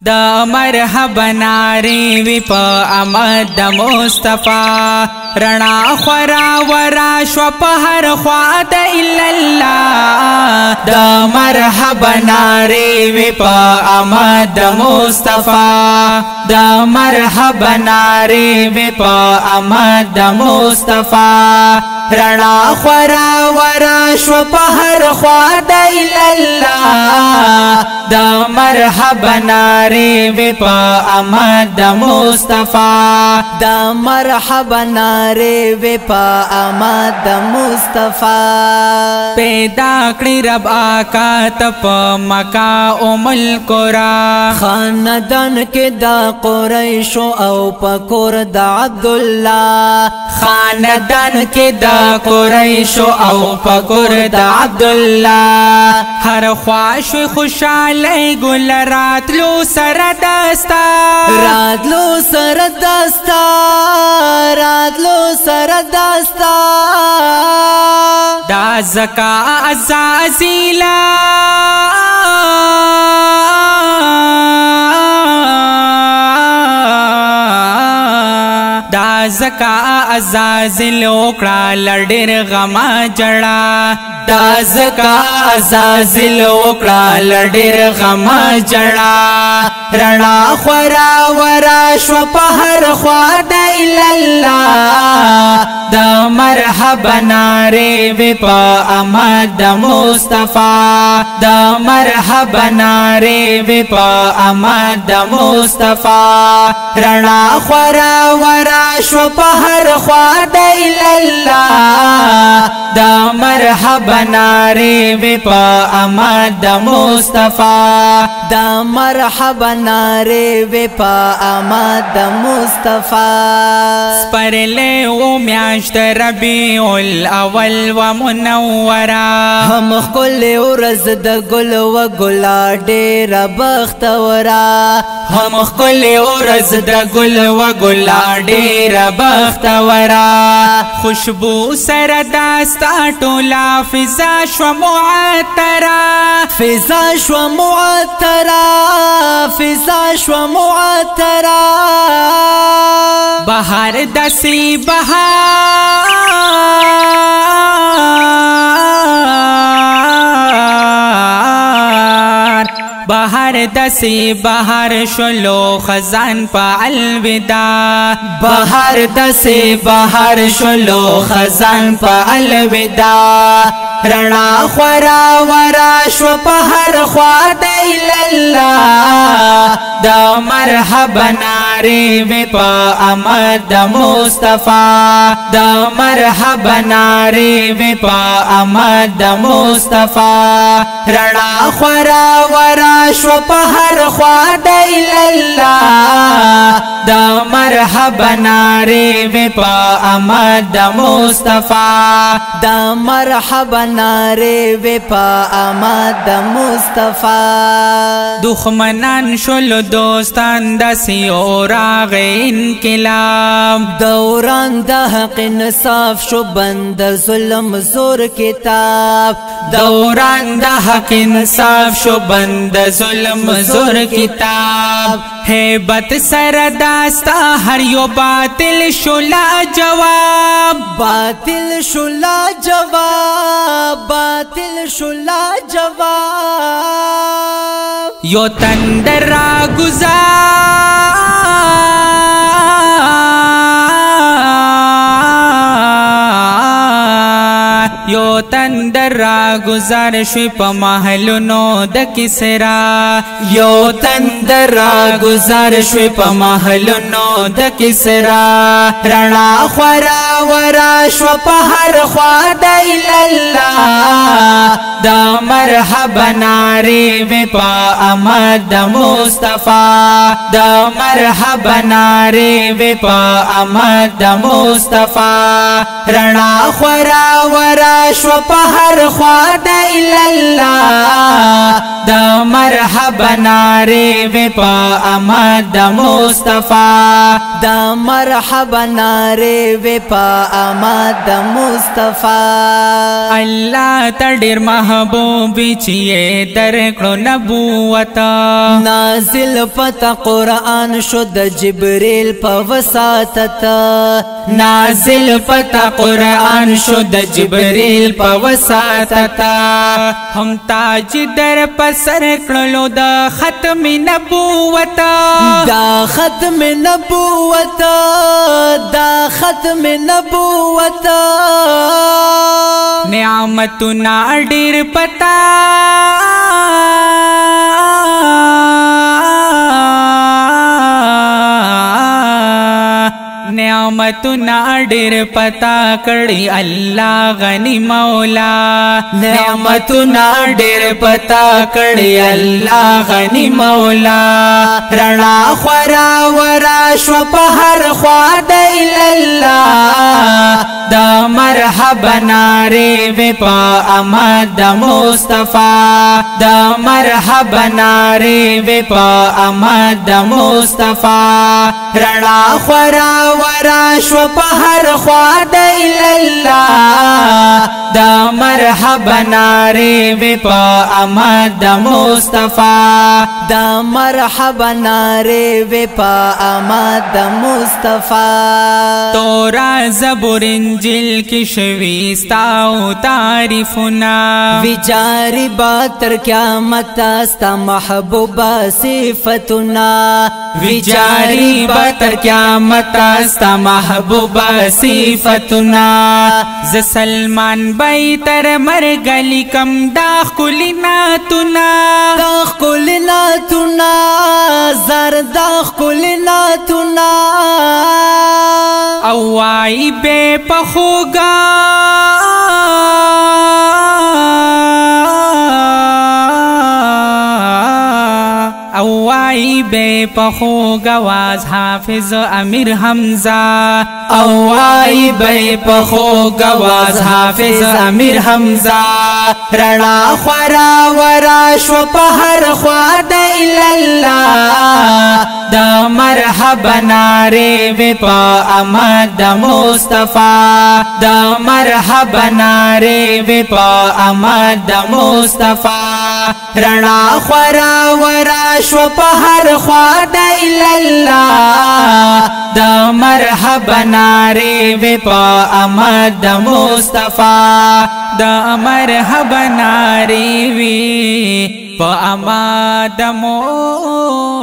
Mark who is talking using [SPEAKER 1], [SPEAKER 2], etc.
[SPEAKER 1] دا مرحبا ناری وی پا آمد دا مصطفیٰ رنا خورا ورا شو پا ہر خواد الا اللہ دا مرحبا ناری وی پا آمد دا مصطفیٰ دا مرحبا ناری وی پا آمد دا مصطفیٰ رنا خورا ورا شو پا ہر خواد الا اللہ دا مرحبا ناری وی پا آمد دا مصطفیٰ
[SPEAKER 2] دا مرحبا ناری وی پا آمد دا مصطفیٰ
[SPEAKER 1] پیدا کړی رب آقا تپ مکہ ام القرى
[SPEAKER 2] خاندان کے دا قریش او پکور دا عبداللہ
[SPEAKER 1] خاندان کے دا قریش او پکور دا عبداللہ ہر خواش خوشالی گل راتلو سردستا
[SPEAKER 2] راتلو سردستا راتلو سردستا
[SPEAKER 1] دا زکا عزازیلا دا زکا عزازل وکړه لډیر غما جړه دا زکا عزازل وکړه لډیر غما جړه رڼا خورا ورا شو په هر خوا د الا الله دا مرحبا ناری وی پا آمد دا مصطفیٰ دا مرحبا ناری وی پا آمد دا مصطفیٰ رڼا خورا ورا شو په هر خوا د الا الله دا مرحبا ناری وی پا آمد دا مصطفیٰ
[SPEAKER 2] دا مرحبا ناری وی پا آمد دا مصطفیٰ
[SPEAKER 1] سپرلے او میاشت ربیع الاول و منورا
[SPEAKER 2] هم خل ورځ د ګل و ګلا ډېر بختورا
[SPEAKER 1] هم خل ورځ د ګل و ګلا ډېر بختورا خوشبو سره داستا ټولا فضا شو معطرا
[SPEAKER 2] فضا شو معطرا فضا شو معطرا
[SPEAKER 1] بهار دسی بهار بهار دسی بهار شلو خزان پا الوداع بهار دسی بهار شلو خزان پا الوداع رڼا خورا ورا شو په هر خوا د الا الله دا مرحبا ناری وی پا آمد دا مصطفیٰ دا مرحبا ناری وی پا آمد دا مصطفیٰ رڼا خورا ورا شو په هر خوا د الا الله دا مرحبا ناری وی پا آمد دا مصطفیٰ
[SPEAKER 2] دا مرحبا ناری وی پا آمد دا مصطفیٰ
[SPEAKER 1] دخمنان شلو دوستان دسی اوراغ انقلاب
[SPEAKER 2] دوران دا حق انصاف شو بند ظلم زور کتاب
[SPEAKER 1] دوران دا حق انصاف شو بند ظلم زور کتاب ہیبت سر داستا ہر یو باطل شلا جواب
[SPEAKER 2] باطل شلا جواب باطل شلا جواب
[SPEAKER 1] یو تندر را یو تندر را گزار شوی پا محلونو د کسرا یو تندر را گزار شوی پا محلونو د کسرا رڼا خورا ورا شو پا هر خوا د الا الله دا مرحبا ناری وی پا آمد دا مصطفیٰ دا مرحبا ناری وی پا آمد دا مصطفیٰ رڼا خورا ورا شو په هر خوا د الا الله دا مرحبا ناری وی پا آمد دا مصطفیٰ
[SPEAKER 2] دا مرحبا ناری وی پا آمد دا مصطفیٰ
[SPEAKER 1] اللہ تا ډیر محبوب چیه درکړو نبوت
[SPEAKER 2] نازل پتا قرآن شد جبریل په وساطت
[SPEAKER 1] نازل پتا قرآن شد جبریل په وساطت هم تاج در پسر کړلو د ختم نبوت
[SPEAKER 2] دا ختم نبوت دا ختم نبوت
[SPEAKER 1] نعمتنا ډیر پتا نعمتنا ډیر پتا کړي الله غني مولا نعمتنا ډیر پتا کړي الله غني مولا رڼا خورا ورا شو په هر خوا د الله دا مرحبا ناره و پا آمد مصطفی دا مرحبا ناره و پا آمد مصطفی رڼا خورا ورا شو په هر خوا د الله دا مرحبا ناره و پا آمد مصطفی
[SPEAKER 2] دا مرحبا ناره و پا آمد مصطفی
[SPEAKER 1] تورا زبور انجیل کی شوی ستاو تعریفنا
[SPEAKER 2] وی جاری با تر قیامت استا محبوبا صفتنا
[SPEAKER 1] وی جاری با تر قیامت استا محبوبا صفتنا ز سلمان بای تر مرګ لیکم دا خلیناتنا زر دا خلیناتنا او وای بے پخوگا او وای بے پخوگا واز حافظ امیر حمزہ او وای بے پخوگا واز حافظ امیر حمزہ رڼا خورا ورا شو په هر خوا د الله دا مرحبا ناره و پا آمد مصطفی دا مرحبا ناره و پا آمد مصطفی رڼا خورا ورا شو په هر خوا د الله دا مرحبا ناره و پا آمد مصطفی دا مرحبا ناره وی پا آمد مصطفی